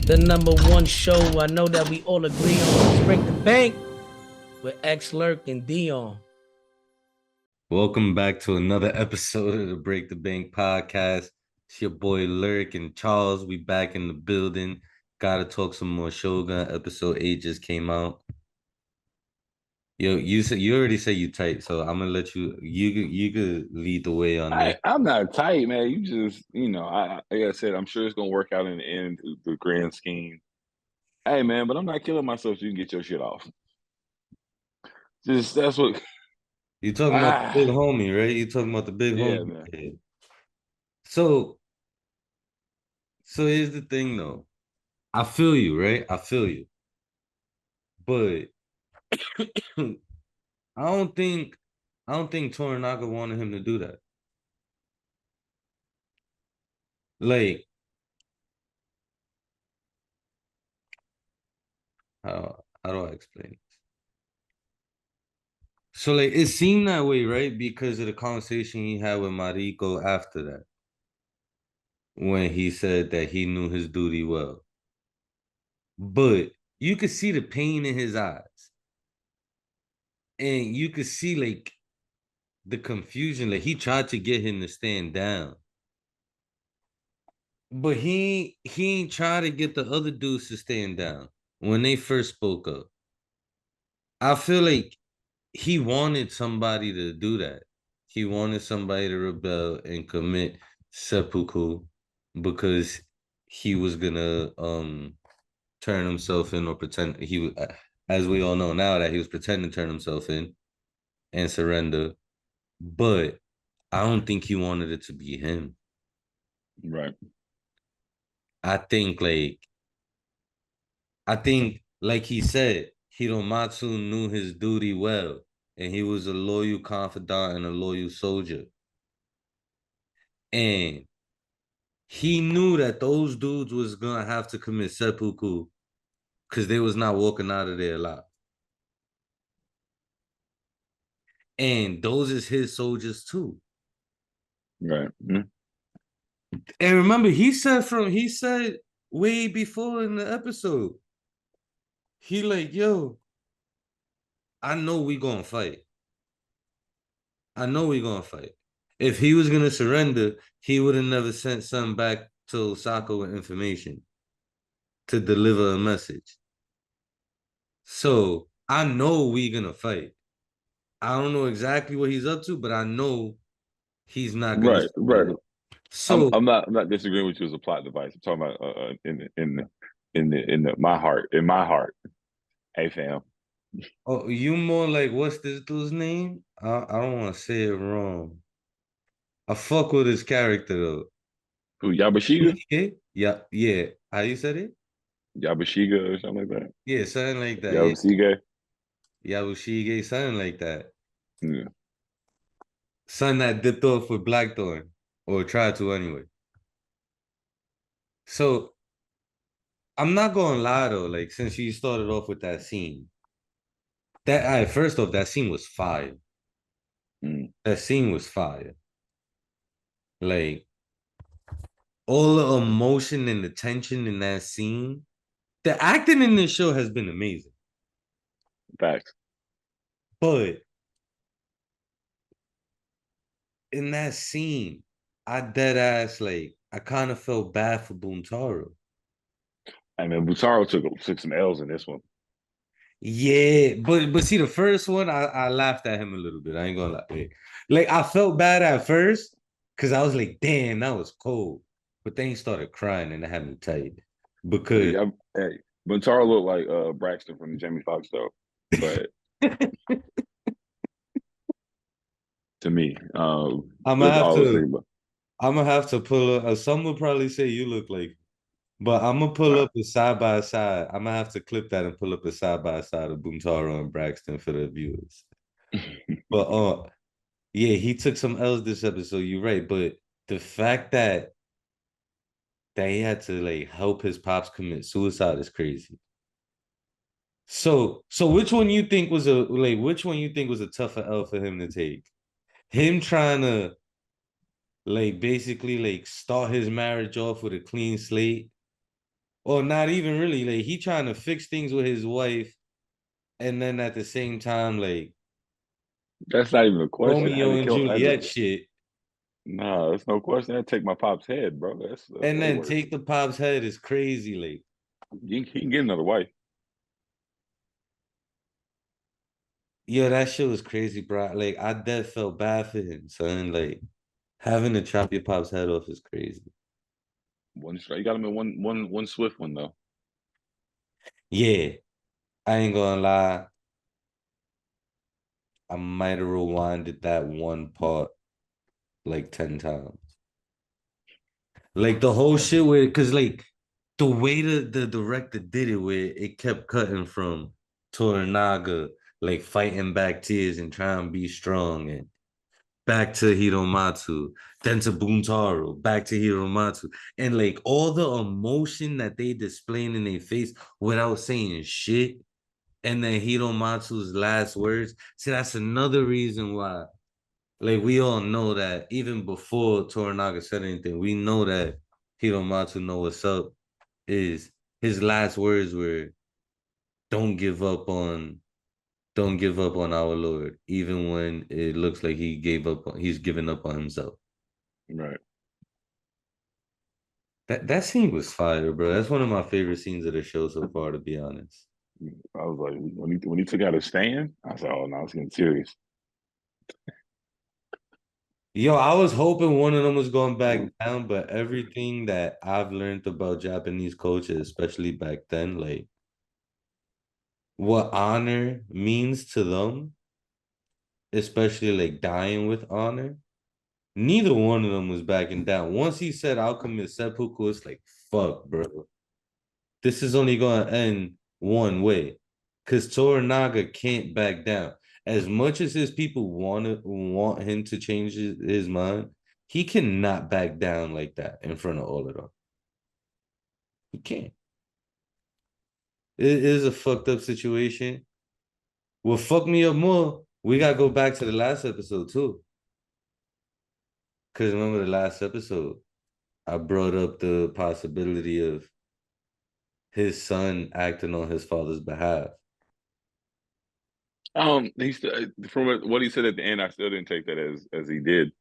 The number one show I know that we all agree on is Break the Bank with X Lerk and Dion. Welcome back to another episode of the Break the Bank podcast. It's your boy Lerk and Charles. We back in the building. Gotta talk some more Shogun. Episode 8 just came out. Yo, you already said you tight, so I'm gonna let you could lead the way on this. I'm not tight, man. You just, like I said, I'm sure it's gonna work out in the end, the grand scheme. Hey, man, but I'm not killing myself so you can get your shit off. Just that's what. You talking about the big homie, right? You talking about the big Yeah, homie. man. So here's the thing though. I feel you, right? I feel you. But I don't think Toranaga wanted him to do that. Like, how do I explain this? So like it seemed that way, right? Because of the conversation he had with Mariko after that, when he said that he knew his duty well. But you could see the pain in his eyes. And you could see like the confusion. Like he tried to get him to stand down. But he ain't tried to get the other dudes to stand down when they first spoke up. I feel like he wanted somebody to do that. He wanted somebody to rebel and commit seppuku because he was gonna turn himself in or pretend he was, as we all know now, that he was pretending to turn himself in and surrender. But I don't think he wanted it to be him. Right. I think like he said, Hiromatsu knew his duty well, and he was a loyal confidant and a loyal soldier. And he knew that those dudes was gonna have to commit seppuku because they was not walking out of there alive. And those is his soldiers too. Right. Mm-hmm. And remember, he said way before in the episode, he like, yo, I know we gonna fight. I know we gonna fight. If he was gonna surrender, he would have never sent something back to Osaka with information to deliver a message. So I know we gonna fight. I don't know exactly what he's up to, but I know he's not gonna Right. Right. surrender. So I'm not disagreeing with you as a plot device. I'm talking about in my heart. Hey, fam. oh, you more like what's this dude's name? I don't want to say it wrong. I fuck with his character though. Who, Yabashiga? Yeah, yeah. How you said it? Yabashiga or something like that. Yeah, something like that. Yeah, Yabashiga. Yabushige, something like that. Yeah. Son that dipped off with Blackthorn, or tried to anyway. So I'm not gonna lie though, like since you started off with that scene, that I first off, that scene was fire. Mm. That scene was fire. Like all the emotion and the tension in that scene. The acting in this show has been amazing. Facts. But in that scene, I dead ass like I kind of felt bad for Buntaro. I mean, Buntaro took some L's in this one. Yeah, but see the first one, I laughed at him a little bit. I ain't gonna lie. Like I felt bad at first because I was like, damn, that was cold. But then he started crying and I had me tight. Because Yeah, hey, Buntaro looked like Braxton from the Jamie Foxx show, but to me, I'm gonna that's have all I was to thinking about. I'm gonna have to pull up some would probably say you look like, but I'm gonna pull up a side by side. I'm gonna have to clip that and pull up a side by side of Buntaro and Braxton for the viewers. But yeah, he took some L's this episode. You're right, but the fact that he had to like help his pops commit suicide is crazy. So which one you think was a tougher L for him to take? Him trying to like basically like start his marriage off with a clean slate, or not even really. Like he trying to fix things with his wife, and then at the same time, like That's not even a question. I had Romeo to and kill. Juliet shit, No, that's no question. I take my pop's head, bro. That's and way then worse. take the pop's head is crazy. Like, He can get another wife. yo, that shit was crazy, bro. Like, I dead felt bad for him, son. Like, having to chop your pop's head off is crazy. One strike. You got him in one swift one though. Yeah, I ain't gonna lie. I might have rewinded that one part like 10 times. Like the whole shit where, cause like the way the director did it, where it kept cutting from Toranaga, like fighting back tears and trying to be strong, and back to Hiromatsu, then to Buntaro, back to Hiromatsu, and like all the emotion that they displaying in their face without saying shit. And then Hiromatsu's last words. See, that's another reason why. Like we all know that even before Toranaga said anything, we know that Hiromatsu know what's up. Is his last words were, "Don't give up on, don't give up on our Lord," even when it looks like he gave up, he's given up on himself. Right. That scene was fire, bro. That's one of my favorite scenes of the show so far, to be honest. I was like, when he took out his stand, I said, oh no, it's getting serious. Yo, I was hoping one of them was going back down, but everything that I've learned about Japanese culture, especially back then, like what honor means to them, especially like dying with honor, neither one of them was backing down. Once he said, "I'll commit seppuku," it's like, fuck, bro. This is only going to end one way because Toranaga can't back down. As much as his people want him to change his mind, he cannot back down like that in front of all of them. He can't. It is a fucked up situation. What fucked me up more, we gotta go back to the last episode too. Because remember the last episode, I brought up the possibility of his son acting on his father's behalf. He's from what he said at the end, I still didn't take that as he did.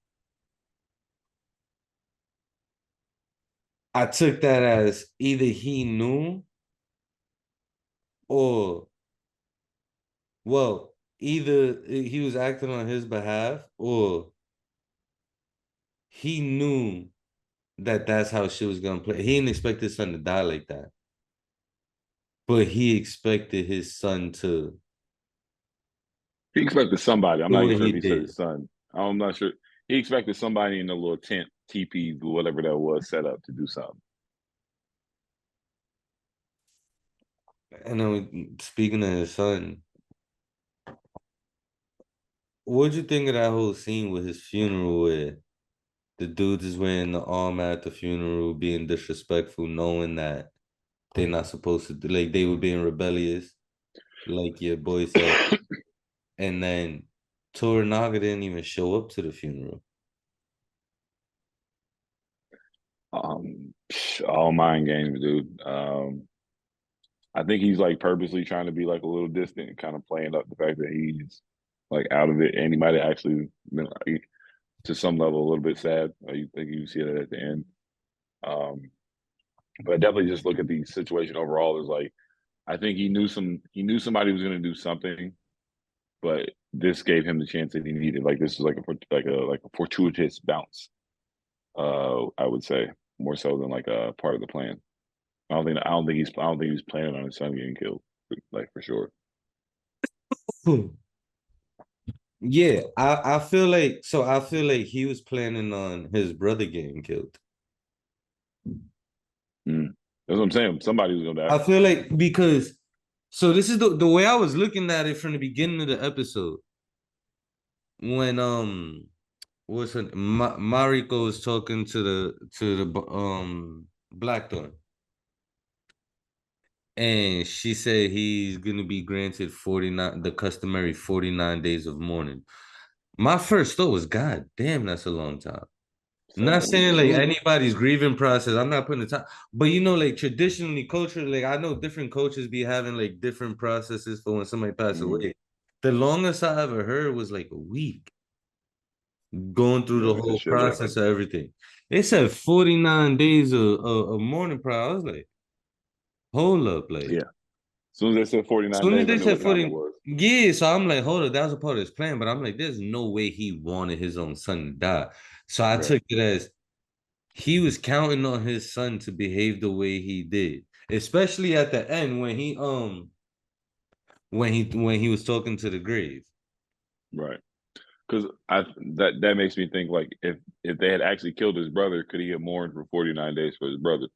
I took that as either he knew or, well, either he was acting on his behalf or he knew that that's how shit was gonna play. He didn't expect his son to die like that, but he expected his son to He expected somebody. I'm do not even what sure if he he said did. his son. I'm not sure. He expected somebody in the little tent, teepee, whatever that was, set up to do something. And then speaking of his son, what'd you think of that whole scene with his funeral where the dudes is wearing the armor at the funeral, being disrespectful, knowing that they're not supposed to do, like they were being rebellious, like your boy said, and then Toranaga didn't even show up to the funeral. All mind games, dude. I think he's like purposely trying to be like a little distant, kind of playing up the fact that he's like out of it, and he might have actually been like, to some level a little bit sad. You think you see that at the end. Um, but definitely just look at the situation overall. Is like I think he knew somebody was going to do something, but this gave him the chance that he needed. Like this is like a fortuitous bounce. I would say more so than like a part of the plan. I don't think he's planning on his son getting killed, like for sure. Yeah, I feel like, so I feel like he was planning on his brother getting killed. Mm. That's what I'm saying. Somebody was gonna die. I feel like because, so this is the way I was looking at it from the beginning of the episode when what's her Mariko was talking to the Blackthorn, and she said he's gonna be granted 49, the customary 49 days of mourning. My first thought was, God damn, that's a long time. Not saying like anybody's grieving process. I'm not putting the time, but you know, like traditionally, culturally, like I know different cultures be having like different processes for when somebody passed away. The longest I ever heard was like a week going through the whole process of everything. They said 49 days of mourning prayer. I was like, hold up, like. Yeah. As soon as they said 49 Soon as days, I they knew said what time it 40, was. yeah, so I'm like, hold up, that was a part of his plan. But I'm like, there's no way he wanted his own son to die. So I took it as he was counting on his son to behave the way he did, especially at the end when he was talking to the grave. Right. Because that makes me think like if they had actually killed his brother, could he have mourned for 49 days for his brother?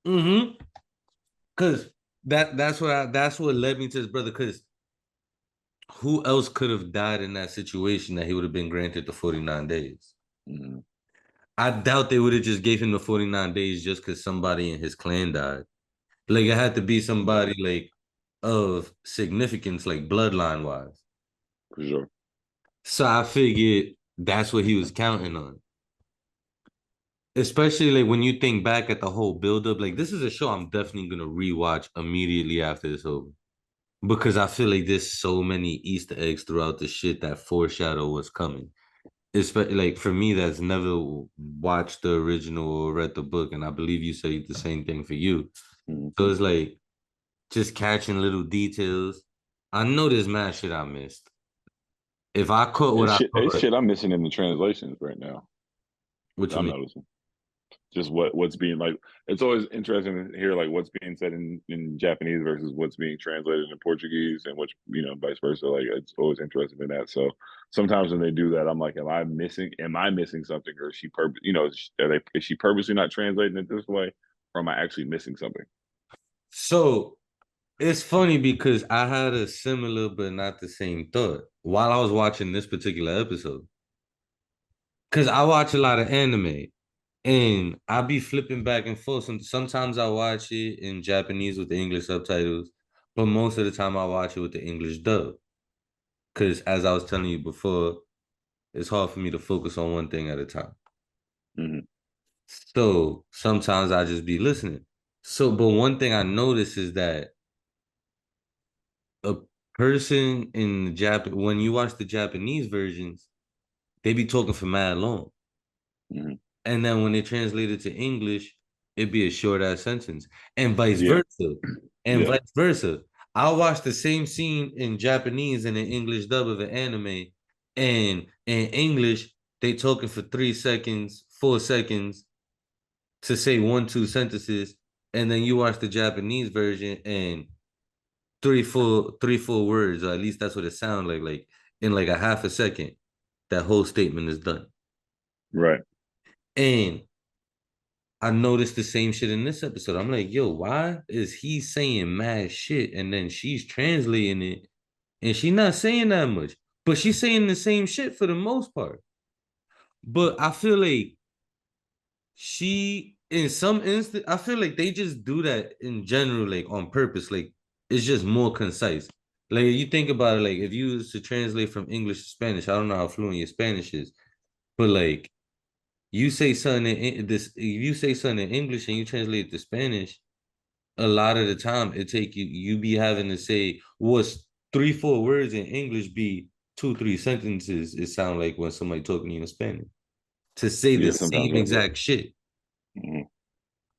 Mm-hmm. Cause that's what led me to his brother. Cause who else could have died in that situation that he would have been granted the 49 days? Mm-hmm. I doubt they would have just gave him the 49 days just because somebody in his clan died. Like it had to be somebody like of significance, like bloodline wise. For sure. So I figured that's what he was counting on. Especially like when you think back at the whole buildup, like this is a show I'm definitely gonna rewatch immediately after it's over. Because I feel like there's so many Easter eggs throughout the shit that foreshadow what's coming. Especially like for me, that's never watched the original or read the book, and I believe you say the same thing for you. Mm-hmm. So it's like just catching little details. I know there's mad shit I missed. If I caught what I It's caught, shit I'm missing in the translations right now. what you I'm mean? noticing. Just what's being like. It's always interesting to hear like what's being said in Japanese versus what's being translated in Portuguese, and which vice versa. Like it's always interesting in that. So sometimes when they do that, I'm like, am I missing? Am I missing something, or is she is she purposely not translating it this way, or am I actually missing something? So it's funny because I had a similar but not the same thought while I was watching this particular episode. Because I watch a lot of anime and I be flipping back and forth. Sometimes I watch it in Japanese with the English subtitles, but most of the time I watch it with the English dub. Because as I was telling you before, it's hard for me to focus on one thing at a time. Mm-hmm. So sometimes I just be listening. So, but one thing I notice is that a person in Japan, when you watch the Japanese versions, they be talking for mad long. Mm-hmm. And then when they translate it to English, it'd be a short ass sentence. And vice Yeah, versa. And yeah, vice versa. I'll watch the same scene in Japanese and an English dub of an anime. And in English, they talking for 3 seconds, 4 seconds to say one, two sentences. And then you watch the Japanese version and three, four words, or at least that's what it sounds like in like a half a second, that whole statement is done. right. And I noticed the same shit in this episode. I'm like, yo, why is he saying mad shit and then she's translating it and she's not saying that much, but she's saying the same shit for the most part. But I feel like she, in some instant, I feel like they just do that in general, like on purpose. Like it's just more concise. Like you think about it, like if you was to translate from English to Spanish, I don't know how fluent your Spanish is, but like you say something in this, if you say something in English and you translate it to Spanish, a lot of the time it take you be having to say what's 3, 4 words in English be 2, 3 sentences. It sound like when somebody talking to you in Spanish to say the Yeah, sometimes same I do. exact shit. Mm-hmm.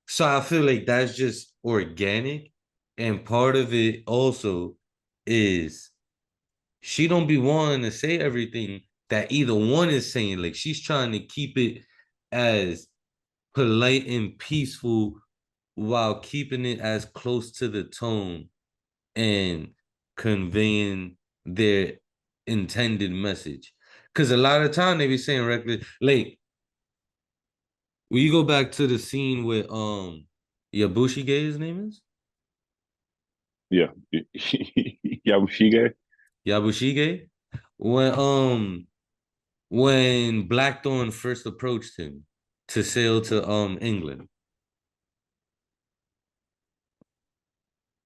So I feel like that's just organic, and part of it also is she don't be wanting to say everything that either one is saying. Like she's trying to keep it as polite and peaceful while keeping it as close to the tone and conveying their intended message. Because a lot of time they be saying reckless. Like when you go back to the scene with Yabushige, his name is Yeah, Yabushige. Yabushige. When Blackthorn first approached him to sail to England,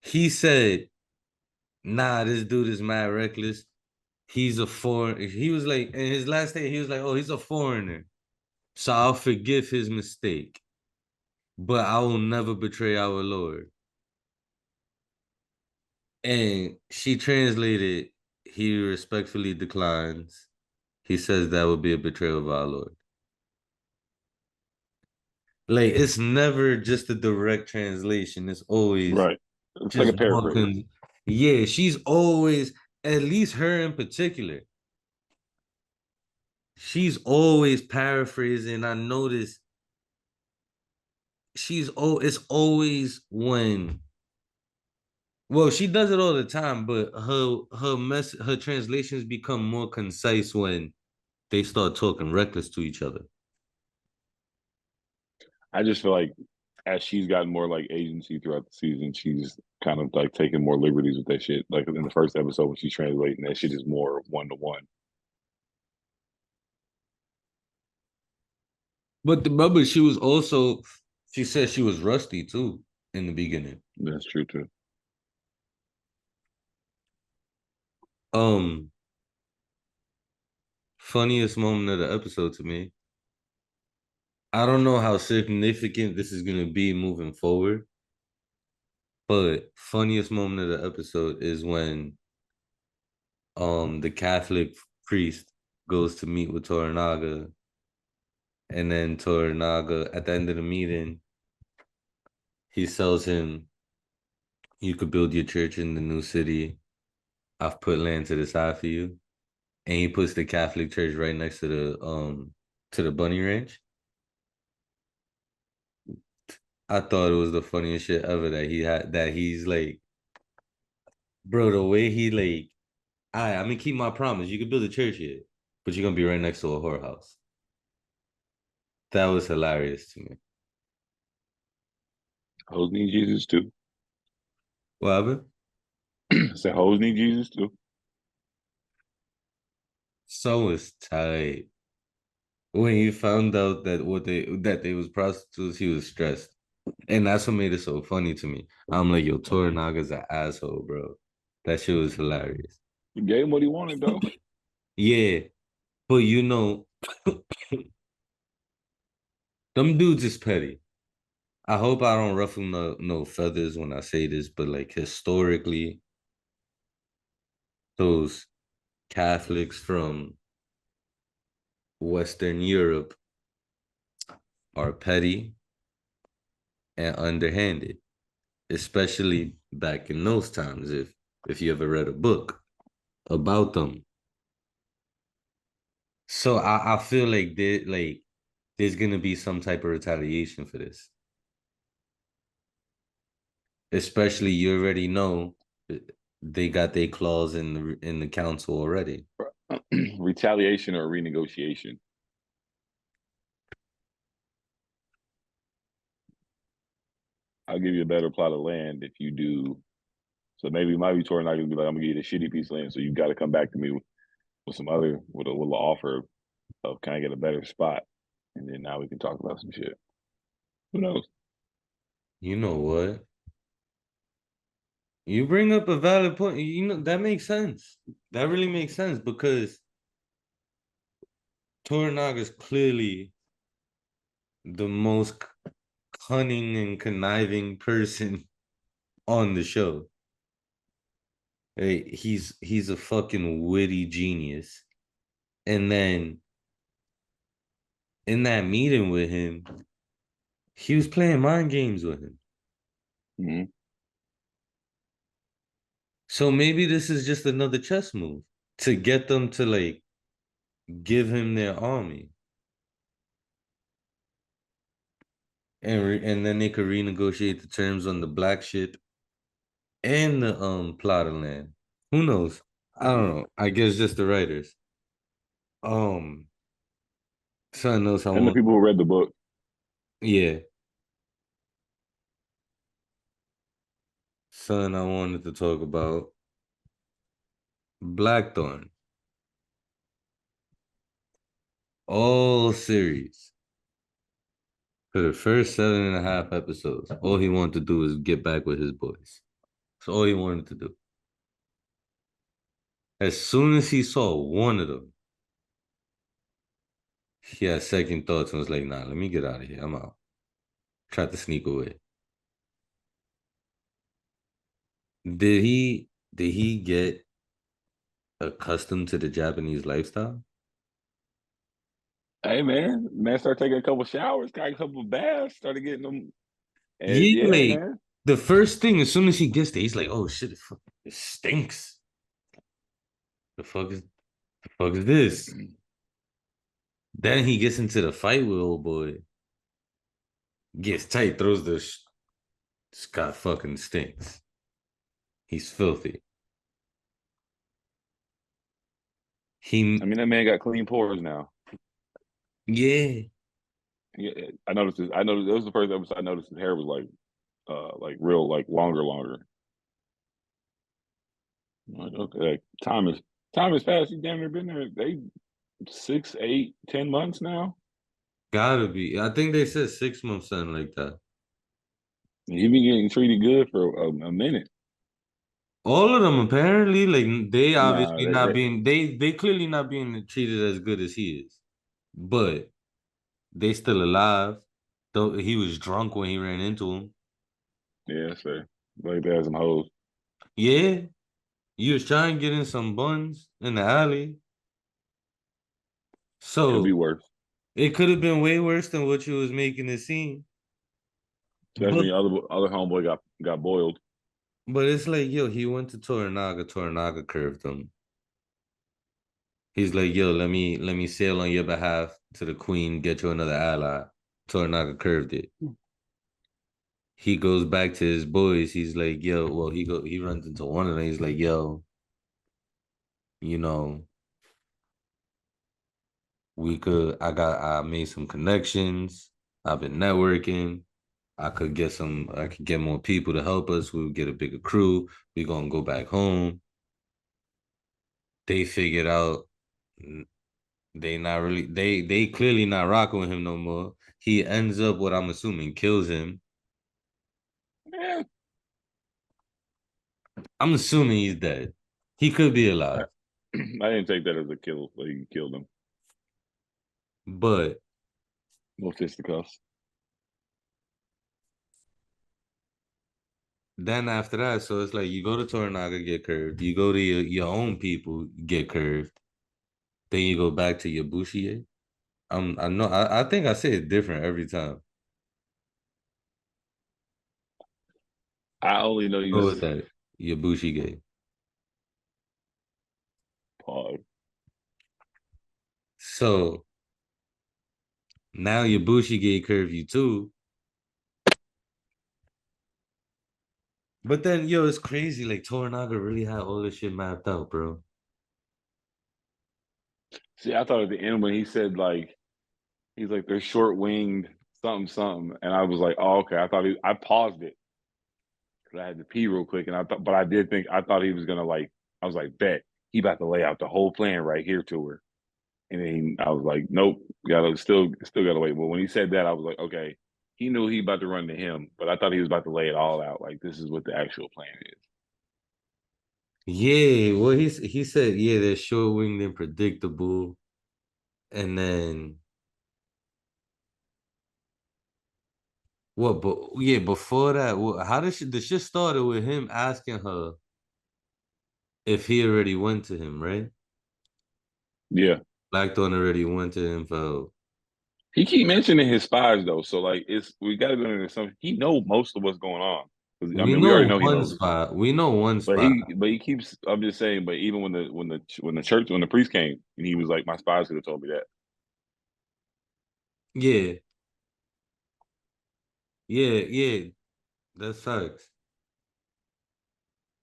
he said, "Nah, this dude is mad reckless. He's a foreign." He was like, in his last day, he was like, "Oh, he's a foreigner." So I'll forgive his mistake, but I will never betray our Lord. And she translated, he respectfully declines. He says that would be a betrayal of our Lord. Like, it's never just a direct translation. It's always Right. It's like a just more paraphrase. yeah, she's always, at least her in particular, she's always paraphrasing. I notice it's always when, well, she does it all the time, but her translations become more concise when they start talking reckless to each other. I just feel like as she's gotten more like agency throughout the season, she's kind of like taking more liberties with that shit. Like in the first episode when she's translating, that shit is more 1-to-1. But she was also, she said she was rusty too in the beginning. That's true too. Um, Funniest moment of the episode to me. I don't know how significant this is gonna be moving forward, but funniest moment of the episode is when the Catholic priest goes to meet with Toranaga, and then Toranaga at the end of the meeting, he tells him, "You could build your church in the new city. I've put land to the side for you." And he puts the Catholic church right next to the bunny ranch. I thought it was the funniest shit ever that he's like, bro, the way he like, I'm gonna keep my promise. You can build a church here, but you're gonna be right next to a whorehouse. That was hilarious to me. Hoes need Jesus too. What happened? Say hoes need Jesus too. So was tight. When he found out that they was prostitutes, he was stressed. And that's what made it so funny to me. I'm like, yo, Toranaga's an asshole, bro. That shit was hilarious. He gave him what he wanted though. Yeah, but them dudes is petty. I hope I don't ruffle no feathers when I say this, but like historically, those Catholics from Western Europe are petty and underhanded, especially back in those times. If you ever read a book about them, so I feel like there's gonna be some type of retaliation for this. Especially, you already know they got their clause in the council already. Retaliation or renegotiation. I'll give you a better plot of land if you do. So maybe it might be Toranaga to be like, I'm gonna give you the shitty piece of land, so you got to come back to me with some other with an offer of can I get a better spot, and then now we can talk about some shit. Who knows? You know what? You bring up a valid point. You know, that makes sense. That really makes sense because Toranaga is clearly the most cunning and conniving person on the show. Hey, he's a fucking witty genius. And then in that meeting with him, he was playing mind games with him. Mm-hmm. So maybe this is just another chess move to get them to like give him their army. And then they could renegotiate the terms on the black ship and the plot of land. Who knows? I don't know. I guess just the writers. Um, Something else I And the want. people who read the book. Yeah, something I wanted to talk about. Blackthorn. All series. For the first 7.5 episodes, all he wanted to do is get back with his boys. That's all he wanted to do. As soon as he saw one of them, he had second thoughts and was like, nah, let me get out of here. I'm out. Tried to sneak away. Did he get accustomed to the Japanese lifestyle? Hey man, started taking a couple showers, got a couple baths, started getting them. And Yeah, yeah, like man. the first thing as soon as he gets there, he's like, oh shit, it stinks. The fuck is this? Then he gets into the fight with old boy. Gets tight, throws this guy fucking stinks. He's filthy. I He mean, that man got clean pores now. yeah. Yeah, I noticed this. I noticed it was the first episode I noticed his hair was like real, like longer. I'm like, okay, like, time is fast. He's damn near been there. They 6, 8, 10 months now. Gotta be. I think they said 6 months, something like that. And he been getting treated good for a minute. All of them apparently, like they Nah, obviously not being they clearly not being treated as good as he is. But they still alive. Though he was drunk when he ran into him. yeah, so like they had some hoes. Yeah. You was trying to get in some buns in the alley. Could be So worse, it could have been way worse than what you was making it seem. But especially other homeboy got boiled. but it's like, yo, he went to Toranaga. Toranaga curved him. He's like, yo, let me sail on your behalf to the queen, get you another ally. Toranaga curved it. He goes back to his boys. He's like, yo, well, he runs into one of them. He's like, yo, you know, I made some connections. I've been networking. I could get more people to help us. We'll get a bigger crew. We're gonna go back home. They figured out they clearly not rocking with him no more. He ends up what I'm assuming kills him. Yeah, I'm assuming he's dead. He could be I, alive. I didn't take that as a kill. Like he killed him. But No fisticuffs. then after that, so it's like you go to Toranaga, get curved. You go to your own people, get curved. Then you go back to your Bushier. I know I think I say it different every time. I only know Go you with that. Your Bushige. pause. So now your Bushige curve you too. But then yo, it's crazy. Like Toranaga really had all this shit mapped out, bro. See, I thought at the end when he said like he's like they're short winged something, and I was like, oh okay. I paused it because I had to pee real quick, and I thought, but I did think I thought he was gonna like. I was like, bet he about to lay out the whole plan right here to her, and then I was like, nope, gotta still gotta wait. But when he said that, I was like, okay, he knew he about to run to him, but I thought he was about to lay it all out. Like this is what the actual plan is. Yeah, well he said, yeah, they're short winged and predictable. And then what? But yeah, before that, how did the shit started with him asking her if he already went to him, right? Yeah, Blackthorn already went to him for help. he keep mentioning his spies though, so like it's we got to go into something. He know most of what's going on. 'Cause, I We mean, we already know know he one knows. spot. We know one But spot. he keeps. I'm just saying. But even when the priest came and he was like, my spies could have told me that. Yeah, yeah. That sucks.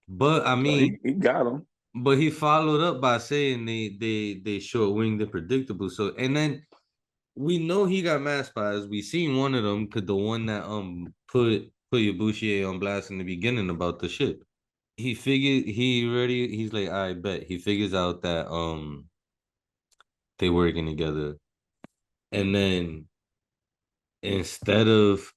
But I So mean, he got him. but he followed up by saying they short winged and predictable. So and then we know he got mass spies. We seen one of them, cause the one that put Yabushie on blast in the beginning about the ship. He's like, I bet he figures out that they working together. And then instead of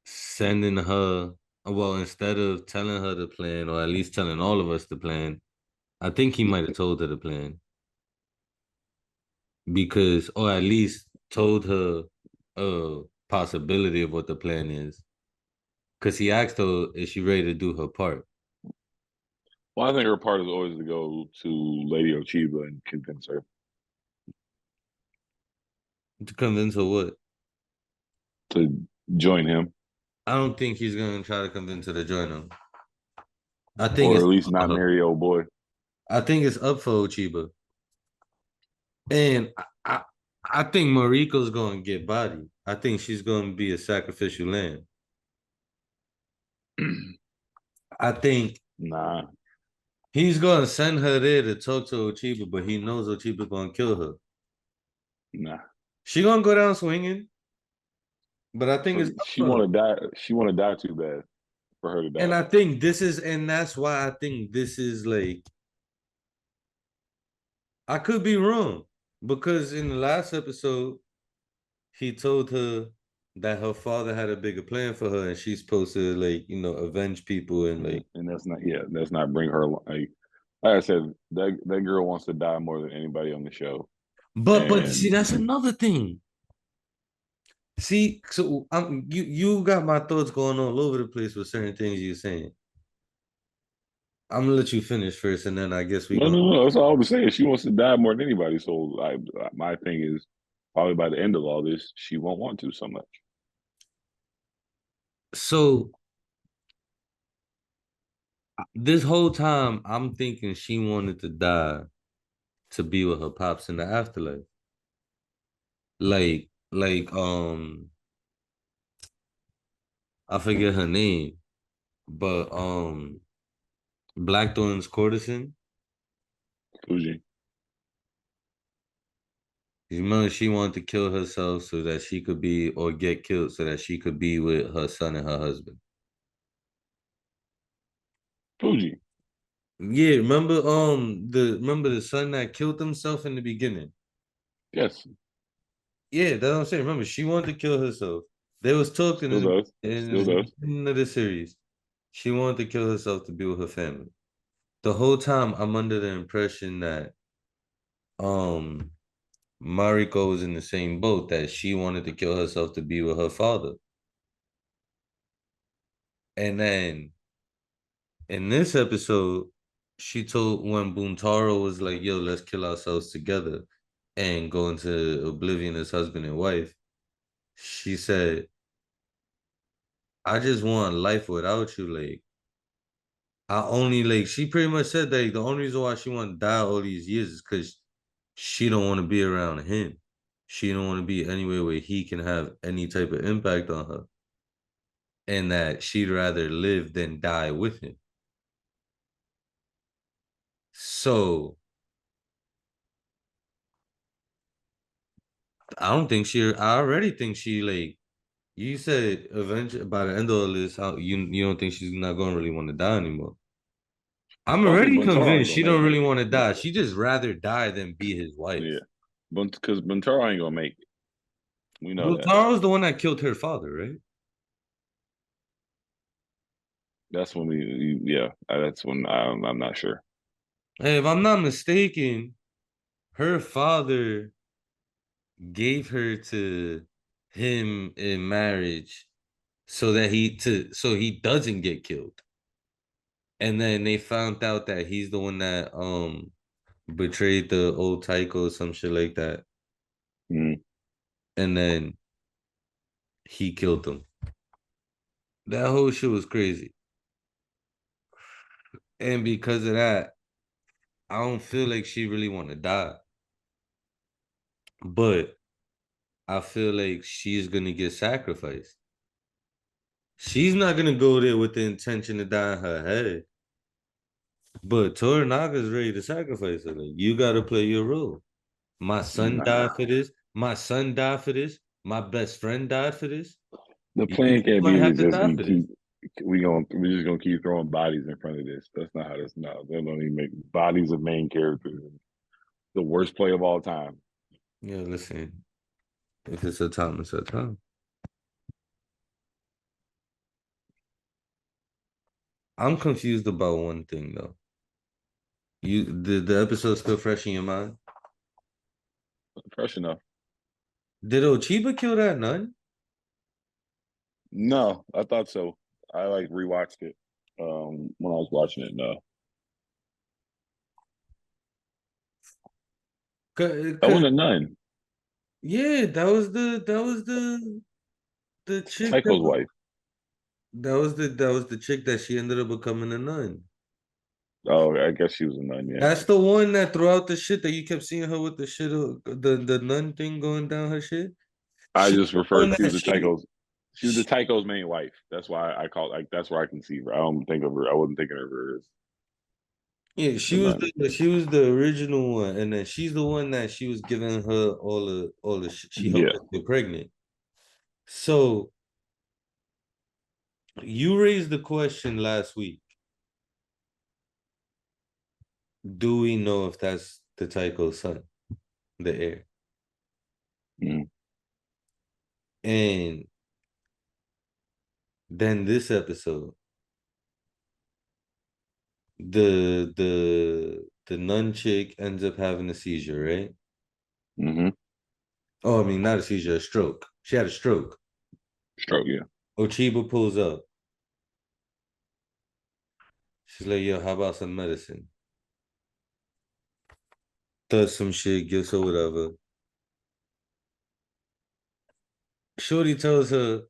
sending her instead of telling her the plan, or at least telling all of us the plan, I think he might have told her the plan. Because or at least told her a possibility of what the plan is. Because he asked her, is she ready to do her part? Well, I think her part is always to go to Lady Ochiba and convince her To convince her what? to join him, I don't think he's gonna try to convince her to join him. I think or it's at least up for not her. marry old boy. I think it's up for Ochiba. And I think Mariko's gonna get body. I think she's gonna be a sacrificial lamb. I think Nah, he's gonna send her there to talk to Ochiba, but he knows Ochiba's gonna kill her. nah. She gonna go down swinging, but I think it's up She for her. want to die. She want to die too bad for her to And die. I think this is, and that's why I think this is like, I could be wrong because in the last episode, he told her that her father had a bigger plan for her and she's supposed to, like, avenge people and like. And that's not. Yeah, that's not bring her. Like I said, that girl wants to die more than anybody on the show. But see, And that's another thing. See, so you got my thoughts going all over the place with certain things you're saying. I'm gonna let you finish first, and then I guess we no, gonna. no, no. That's all I'm saying. She wants to die more than anybody. So my thing is probably by the end of all this, she won't want to so much. So this whole time, I'm thinking she wanted to die to be with her pops in the afterlife. Like, I forget her name, but Blackthorn's courtesan. Fuji. You remember she wanted to kill herself so that she could be, or get killed so that she could be with her son and her husband. Fuji. Yeah, remember the son that killed himself in the beginning. Yes. Yeah, that's what I'm saying. Remember, she wanted to kill herself. There was talk Still does. in Still the does. beginning of the series. She wanted to kill herself to be with her family. The whole time, I'm under the impression that um Mariko was in the same boat, that she wanted to kill herself to be with her father. And then in this episode, she told, when Buntaro was like, yo, let's kill ourselves together and go into oblivion as husband and wife, she said, I just want life without you. Like, I only, like, she pretty much said that, like, the only reason why she want to die all these years is because she don't want to be around him. She don't want to be anywhere where he can have any type of impact on her. And that she'd rather live than die with him. So I already think she, like, you said eventually by the end of all this, you don't think she's not gonna really want to die anymore. I'm Well, I think already Buntaro ain't convinced she gonna make don't it. really want to die. She just rather die than be his wife. Yeah. Because Buntaro ain't gonna make it. We know that. Butaro's the one that killed her father, right? That's when yeah, that's when I'm not sure. Hey, if I'm not mistaken, her father gave her to him in marriage so he doesn't get killed. And then they found out that he's the one that betrayed the old Tycho or some shit like that. Mm. And then he killed them. That whole shit was crazy. And because of that, I don't feel like she really want to die. But I feel like she's gonna get sacrificed. She's not gonna go there with the intention to die in her head. But Toranaga's ready to sacrifice her. Like, you gotta play your role. My son Nah. died for this. My son died for this. My best friend died for this. The You plan can't might be to have to just die be for this. we're just gonna keep throwing bodies in front of this. That's not how that's no. They don't even make bodies of main characters. The worst play of all time. Yeah, listen. If it's a time, it's a time. I'm confused about one thing though. The episode still fresh in your mind? Fresh enough. Did Ochiba kill that nun? No, I thought so. I like rewatched it when I was watching it. No, that Cause, wasn't a nun. yeah, that was the chick Tycho's wife. that was the chick that she ended up becoming a nun. Oh, I guess she was a nun. Yeah, That's the one that throughout the shit that you kept seeing her with the shit, the nun thing going down her shit. I She just the one referred to that the Tycho's. She was the Tycho's main wife. That's why I call like that's where I conceive her. I don't think of her. I wasn't thinking of her as yeah, a nun. she was the original one, and then she's the one that she was giving her all the shit. She helped Yeah. her get pregnant. So you raised the question last week. Do we know if that's the Tycho's son, the heir? Mm. And then this episode, the nun chick ends up having a seizure, right? Mm-hmm. Oh, I mean, not a seizure, a stroke. She had a stroke. Stroke. Yeah. Ochiba pulls up. She's like, yo, how about some medicine? Does some shit, gives her whatever. Shorty tells her,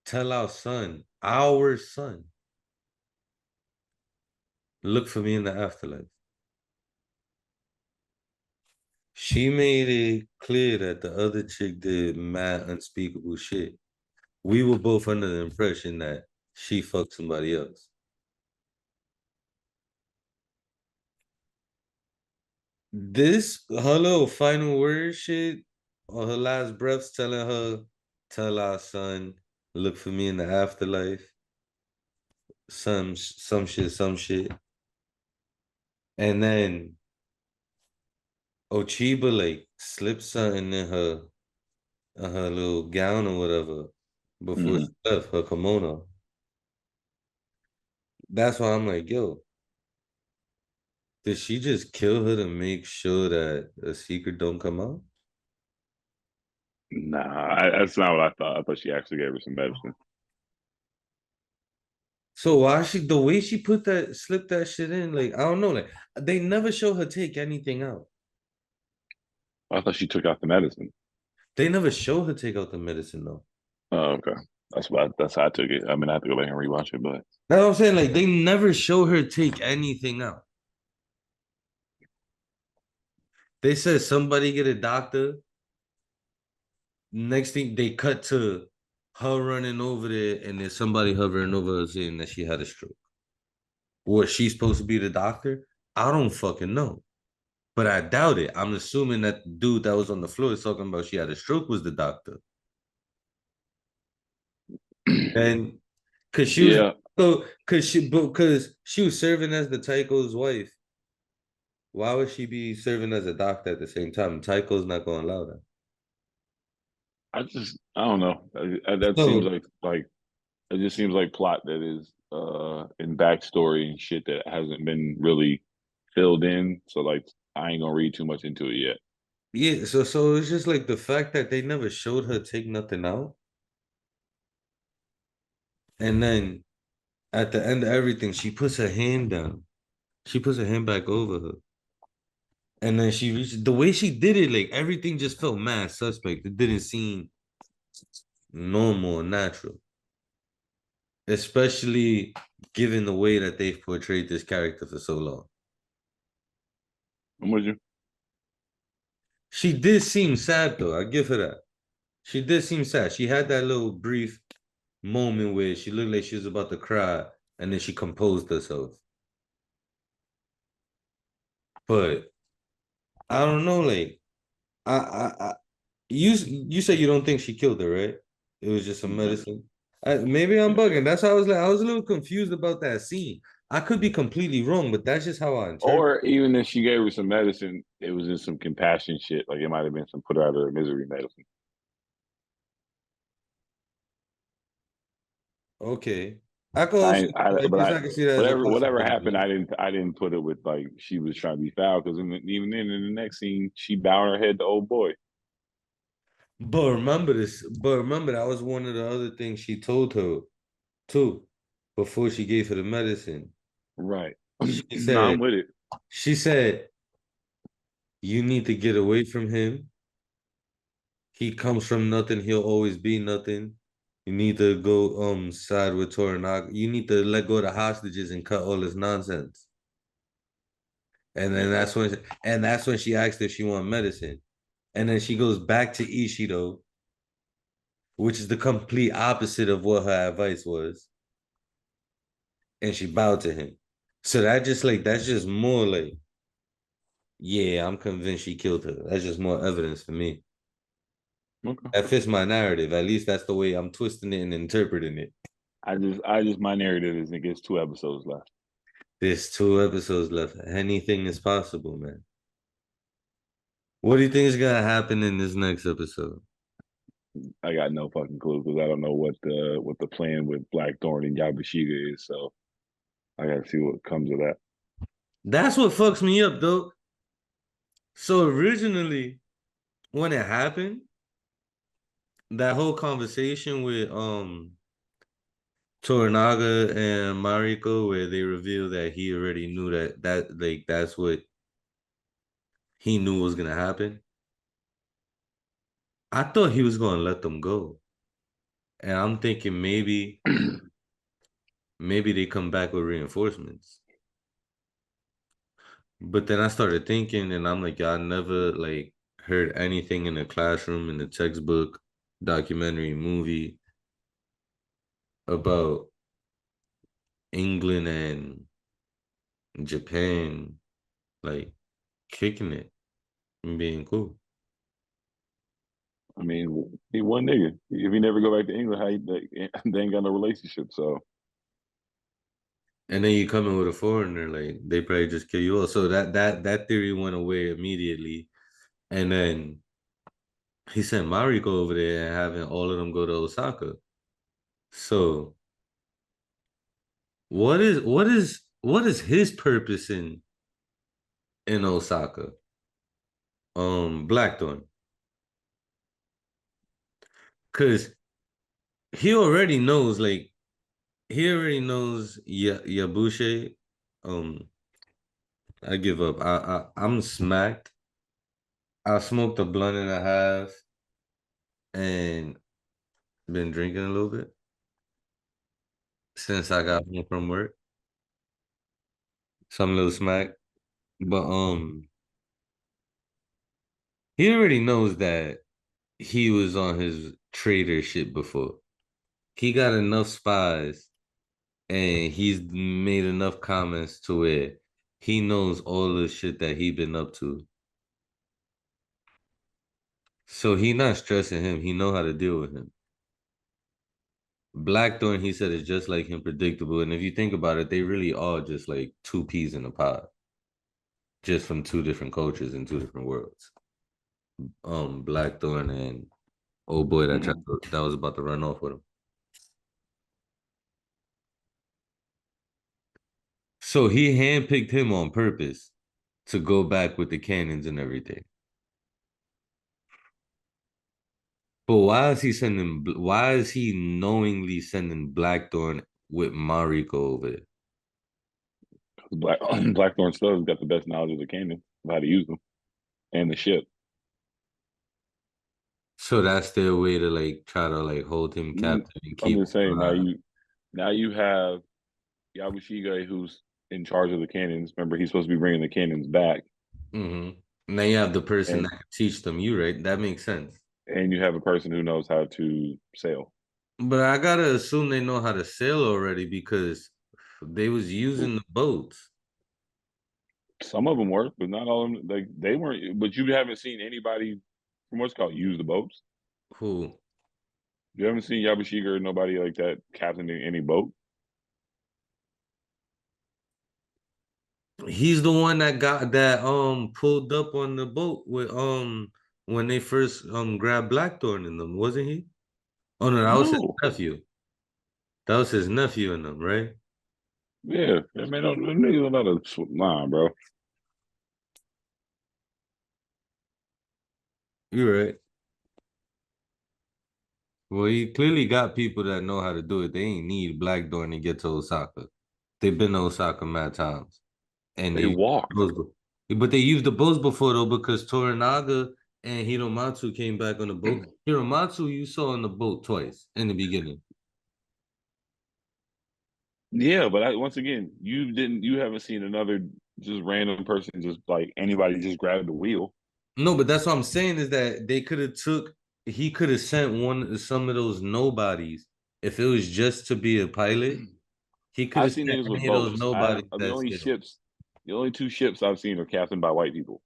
tell our son, look for me in the afterlife. She made it clear that the other chick did mad unspeakable shit. We were both under the impression that she fucked somebody else. This her little final word shit on her last breaths telling her, tell our son, look for me in the afterlife. Some shit, some shit. And then Ochiba like slipped something in her little gown or whatever before Mm-hmm. she left her kimono. That's why I'm like, yo, did she just kill her to make sure that a secret don't come out? Nah, that's not what I thought. I thought she actually gave her some medicine. So why the way she slipped that shit in, like I don't know, like they never show her take anything out. I thought she took out the medicine. They never show her take out the medicine though. Oh, okay. That's how I took it. I mean, I have to go back and rewatch it, but That's what I'm saying. Like they never show her take anything out. They said somebody get a doctor. Next thing they cut to her running over there, and there's somebody hovering over her saying that she had a stroke. Was she supposed to be the doctor? I don't fucking know. But I doubt it. I'm assuming that the dude that was on the floor is talking about she had a stroke was the doctor. And cause she was yeah, so because she was serving as the Tycho's wife. Why would she be serving as a doctor at the same time? Tycho's not gonna allow that. I don't know. That seems So like it just seems like plot that is in backstory and shit that hasn't been really filled in. So like I ain't gonna read too much into it yet. yeah, so it's just like the fact that they never showed her take nothing out. And then at the end of everything, she puts her hand down. She puts her hand back over her. And then she reached the way she did it, like everything just felt mad suspect. It didn't seem normal or natural. Especially given the way that they've portrayed this character for so long. I'm with you. She did seem sad though. I give her that. She did seem sad. She had that little brief moment where she looked like she was about to cry, and then she composed herself. But I don't know, like I you said you don't think she killed her, right? It was just some Mhm. medicine. Maybe I'm Yeah. bugging. That's how I was a little confused about that scene. I could be completely wrong, but that's just how I interpret. Or even if she gave her some medicine, it was just some compassion shit. Like it might have been some put her out of her misery medicine. Okay, I could also I But guess I, I can see that as a whatever happened, possibility. I didn't put it with like she was trying to be foul because even then in the next scene, she bowed her head to old boy. But remember this. But remember that was one of the other things she told her too, before she gave her the medicine. Right. She No, I'm said, with it. she said, you need to get away from him. He comes from nothing. He'll always be nothing. You need to go side with Toranaga. You need to let go of the hostages and cut all this nonsense. And then that's when she asked if she want medicine. And then she goes back to Ishido, which is the complete opposite of what her advice was. And she bowed to him. So that's just more like, yeah, I'm convinced she killed her. That's just more evidence for me. Okay. That fits my narrative. At least that's the way I'm twisting it and interpreting it. My narrative is it gets 2 episodes left. There's 2 episodes left. Anything is possible, man. What do you think is gonna happen in this next episode? I got no fucking clue because I don't know what the plan with Blackthorn and Yabashiga is. So I got to see what comes of that. That's what fucks me up, though. So originally, when it happened, that whole conversation with Toranaga and Mariko, where they revealed that he already knew that's what he knew was gonna happen. I thought he was gonna let them go, and I'm thinking maybe they come back with reinforcements. But then I started thinking, and I'm like, I never like heard anything in the classroom, in the textbook, documentary, movie about England and Japan like kicking it and being cool. I mean, he one nigga. If he never go back to England, they ain't got no relationship. So And then you come in with a foreigner, like they probably just kill you all. So that theory went away immediately. And then he sent Mariko over there and having all of them go to Osaka. So what is his purpose in Osaka? Blackthorn. Cause he already knows, like he already knows Yabushe. I give up. I'm smacked. I smoked a blunt and a half and been drinking a little bit since I got home from work. So I'm a little smacked. But he already knows that he was on his traitor shit before. He got enough spies and he's made enough comments to where he knows all the shit that he been up to. So he not stressing him. He know how to deal with him. Blackthorn, he said, is just like him, predictable. And if you think about it, they really are just like two peas in a pod, just from two different cultures and two different worlds. Blackthorn and old boy that was about to run off with him. So he handpicked him on purpose to go back with the cannons and everything. But why is he knowingly sending Blackthorn with Mariko over there? Blackthorn Stubbs got the best knowledge of the cannon, of how to use them, and the ship. So that's their way to like try to like hold him captive and I'm keep just him saying alive. now you have Yabushiga who's in charge of the cannons. Remember, he's supposed to be bringing the cannons back, Mm-hmm. Now you have the person that and can teach them you, right? That makes sense. you have a person who knows how to sail. But I gotta assume they know how to sail already because they was using the boats. Some of them work, but not all of them. Like they weren't. But you haven't seen anybody from what's called use the boats. Who? You haven't seen Yabushiga or nobody like that captaining any boat. He's the one that got that pulled up on the boat with when they first grabbed Blackthorn in them, wasn't he? Oh no, that was his No, nephew. That was his nephew in them, right? yeah, I mean, them niggas are not a line, bro. You're right. Well, he clearly got people that know how to do it. They ain't need Blackthorn to get to Osaka. They've been to Osaka mad times. And They walked. but they used the boats before though, because Toranaga and Hiromatsu came back on the boat. Hiromatsu you saw on the boat twice in the beginning. Yeah, but once again, you haven't seen another just random person just like anybody just grab the wheel. No, but that's what I'm saying is that he could have sent some of those nobodies if it was just to be a pilot. He could I've have seen sent niggas with any of those boats. nobodies that's The only two ships I've seen are captained by white people.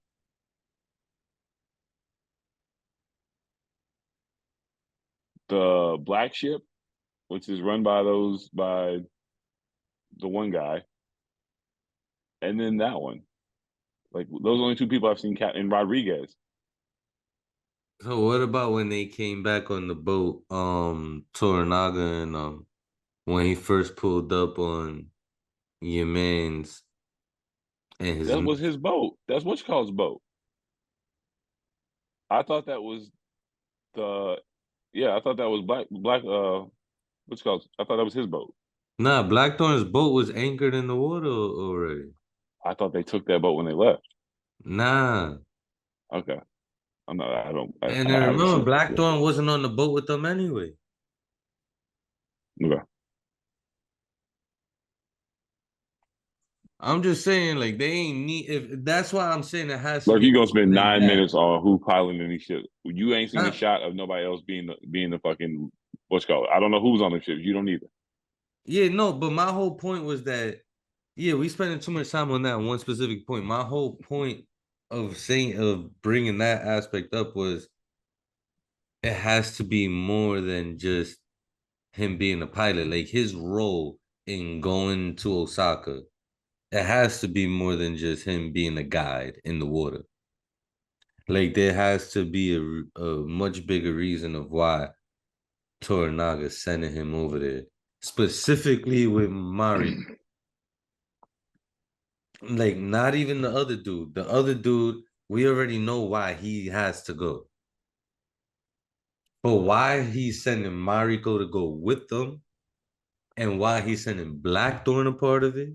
The black ship, which is run by the one guy, and then that one. Like those are the only two people I've seen Captain Rodriguez. So what about when they came back on the boat, Toranaga and when he first pulled up on your man's and his That was his boat. That's what you call his boat. I thought that was the I thought that was black what's it called? I thought that was his boat. nah, Blackthorn's boat was anchored in the water already. I thought they took that boat when they left. Nah. Okay. I'm not And I then haven't remember, seen it. Yeah. Blackthorn wasn't on the boat with them anyway. Okay. I'm just saying, like, they ain't need if that's why I'm saying it has to Like be you gonna spend more than 9 minutes on who piloting these ships. You ain't seen a that. shot of nobody else being the fucking what's it called. I don't know who's on the ship. You don't either. Yeah, no, but my whole point was that, yeah, we spending too much time on that one specific point. My whole point of bringing that aspect up was it has to be more than just him being a pilot. Like his role in going to Osaka, it has to be more than just him being a guide in the water. Like there has to be a much bigger reason of why Toranaga sending him over there, specifically with Mariko. Like not even the other dude. The other dude, we already know why he has to go. But why he's sending Mariko to go with them and why he's sending Blackthorn a part of it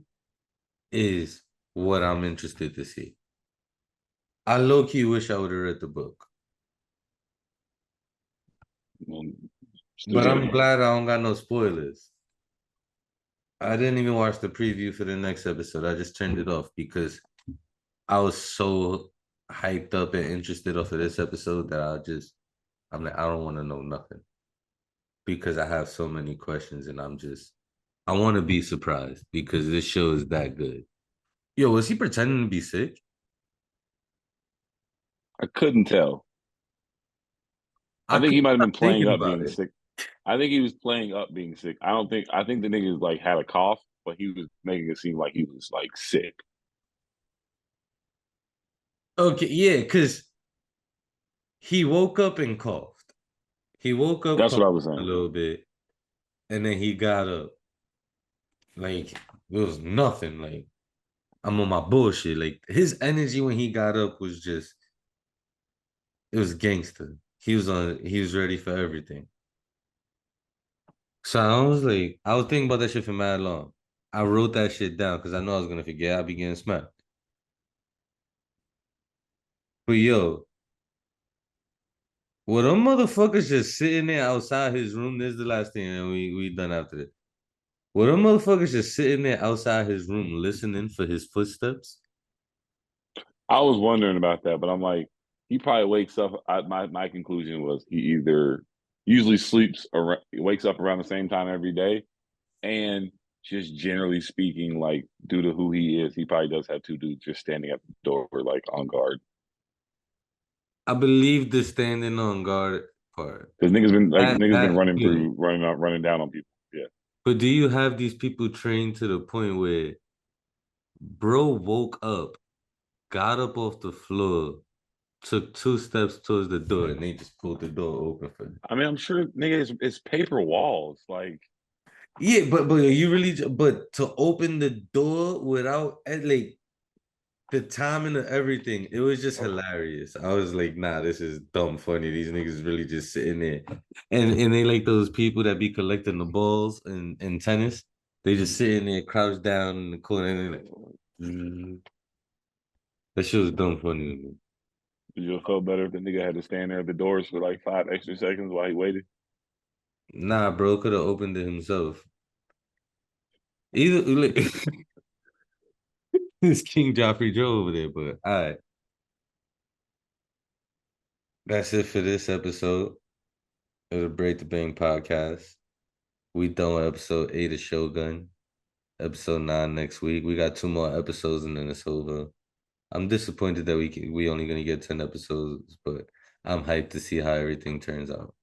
is what I'm interested to see. I low key wish I would have read the book. Still But gotta I'm glad I don't got no spoilers. I didn't even watch the preview for the next episode. I just turned it off because I was so hyped up and interested off of this episode that I'm like, I don't want to know nothing because I have so many questions and I want to be surprised because this show is that good. Yo, was he pretending to be sick? I couldn't tell. I I think he couldn't might have stop been playing thinking up about being it. sick. I think he was playing up being sick. I think the nigga like had a cough, but he was making it seem like he was like sick. Okay, yeah, because he woke up and coughed. He woke up That's what I coughing was a saying. little bit and then he got up. Like, it was nothing. Like, I'm on my bullshit. Like, his energy when he got up was just, it was gangster. He was ready for everything. So I was thinking about that shit for mad long. I wrote that shit down because I know I was gonna forget. I began smacked. But yo, well, them motherfuckers just sitting there outside his room. This is the last thing, and we done after this. Well, them motherfuckers just sitting there outside his room listening for his footsteps. I was wondering about that, but I'm like, he probably wakes up. My conclusion was he either usually sleeps around, wakes up around the same time every day, and just generally speaking, like due to who he is, he probably does have two dudes just standing at the door, like on guard. I believe the standing on guard part. Because niggas been That running good. through, running down on people. Yeah, But do you have these people trained to the point where bro woke up, got up off the floor, took two steps towards the door, and they just pulled the door open for him? I mean, I'm sure nigga it's paper walls. Like Yeah, but you really but to open the door without like the timing of everything, it was just hilarious. I was like, nah, this is dumb funny. These niggas really just sitting there. And they like those people that be collecting the balls in tennis. They just sitting there crouched down in the corner and they're like, that shit was dumb funny to me. You just felt better if the nigga had to stand there at the doors for like 5 extra seconds while he waited. Nah, bro, could have opened it himself. Either like, it's King Joffrey Joe over there, but all right. That's it for this episode of the Break the Bang podcast. We done with episode 8 of Shogun. Episode 9 next week. We got 2 more episodes and then it's over. I'm disappointed that we only gonna get 10 episodes, but I'm hyped to see how everything turns out.